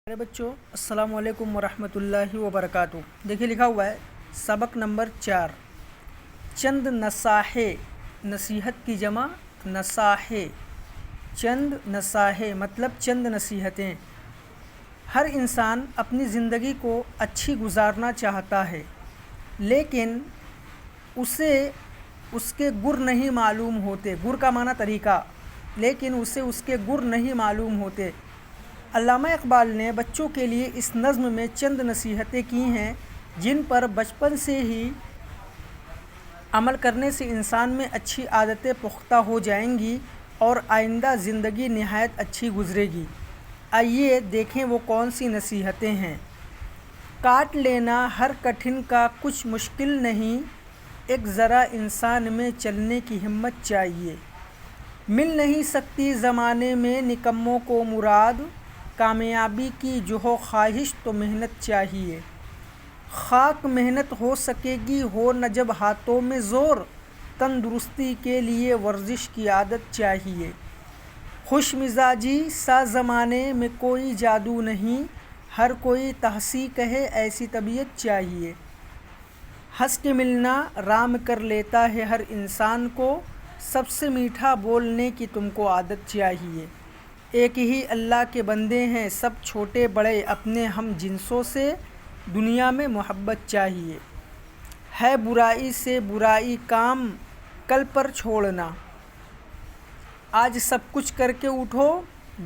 میرے بچوں السلام علیکم ورحمۃ اللہ وبرکاتہ۔ دیکھیے لکھا ہوا ہے سبق نمبر 4 چند نصائح، نصیحت کی جمع نصائح، چند نصائح مطلب چند نصیحتیں۔ ہر انسان اپنی زندگی کو اچھی گزارنا چاہتا ہے، لیکن اسے اس کے گر نہیں معلوم ہوتے۔ گر کا معنی طریقہ، لیکن اسے اس کے گر نہیں معلوم ہوتے۔ علامہ اقبال نے بچوں کے لیے اس نظم میں چند نصیحتیں کی ہیں جن پر بچپن سے ہی عمل کرنے سے انسان میں اچھی عادتیں پختہ ہو جائیں گی اور آئندہ زندگی نہایت اچھی گزرے گی۔ آئیے دیکھیں وہ کون سی نصیحتیں ہیں۔ کاٹ لینا ہر کٹھن کا کچھ مشکل نہیں، ایک ذرا انسان میں چلنے کی ہمت چاہیے۔ مل نہیں سکتی زمانے میں نکموں کو مراد، کامیابی کی جو ہو خواہش تو محنت چاہیے۔ خاک محنت ہو سکے گی ہو نہ جب ہاتھوں میں زور، تندرستی کے لیے ورزش کی عادت چاہیے۔ خوش مزاجی سا زمانے میں کوئی جادو نہیں، ہر کوئی تحسی کہے ایسی طبیعت چاہیے۔ ہنس کے ملنا رام کر لیتا ہے ہر انسان کو، سب سے میٹھا بولنے کی تم کو عادت چاہیے۔ ایک ہی اللہ کے بندے ہیں سب چھوٹے بڑے اپنے ہم جنسوں سے، دنیا میں محبت چاہیے۔ ہے برائی سے برائی کام کل پر چھوڑنا، آج سب کچھ کر کے اٹھو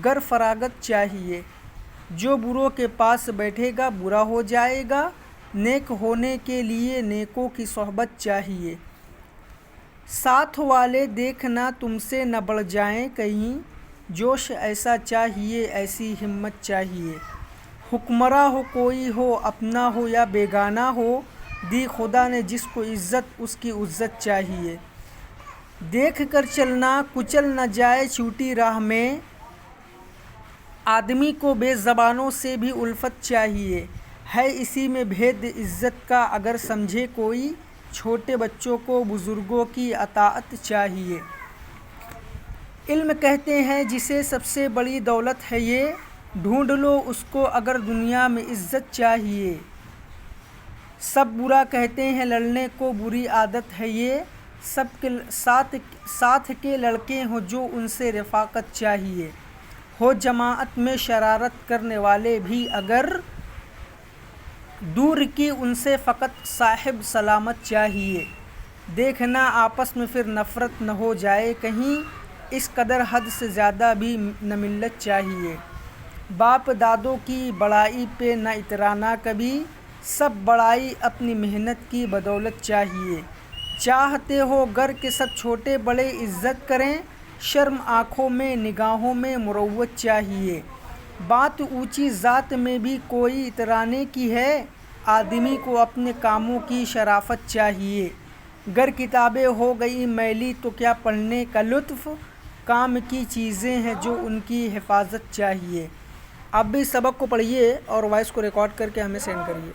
گر فراغت چاہیے۔ جو بروں کے پاس بیٹھے گا برا ہو جائے گا، نیک ہونے کے لیے نیکوں کی صحبت چاہیے۔ ساتھ والے دیکھنا تم سے نہ بڑھ جائیں کہیں، جوش ایسا چاہیے ایسی ہمت چاہیے۔ حکمراں ہو کوئی ہو اپنا ہو یا بیگانہ ہو، دی خدا نے جس کو عزت اس کی عزت چاہیے۔ دیکھ کر چلنا کچل نہ جائے چوٹی راہ میں، آدمی کو بے زبانوں سے بھی الفت چاہیے۔ ہے اسی میں بھید عزت کا اگر سمجھے کوئی، چھوٹے بچوں کو بزرگوں کی اطاعت چاہیے۔ علم کہتے ہیں جسے سب سے بڑی دولت ہے یہ، ڈھونڈ لو اس کو اگر دنیا میں عزت چاہیے۔ سب برا کہتے ہیں لڑنے کو بری عادت ہے یہ، سب کے ساتھ کے لڑکے ہوں جو ان سے رفاقت چاہیے۔ ہو جماعت میں شرارت کرنے والے بھی اگر، دور کی ان سے فقط صاحب سلامت چاہیے۔ دیکھنا آپس میں پھر نفرت نہ ہو جائے کہیں، اس قدر حد سے زیادہ بھی نہ ملت چاہیے۔ باپ دادوں کی بڑائی پہ نہ اترانا کبھی، سب بڑائی اپنی محنت کی بدولت چاہیے۔ چاہتے ہو گر کے سب چھوٹے بڑے عزت کریں، شرم آنکھوں میں نگاہوں میں مروت چاہیے۔ بات اونچی ذات میں بھی کوئی اترانے کی ہے، آدمی کو اپنے کاموں کی شرافت چاہیے۔ گر کتابیں ہو گئی میلی تو کیا پڑھنے کا لطف، کام کی چیزیں ہیں جو ان کی حفاظت چاہیے۔ آپ بھی سبق کو پڑھیے اور وائس کو ریکارڈ کر کے ہمیں سینڈ کریے۔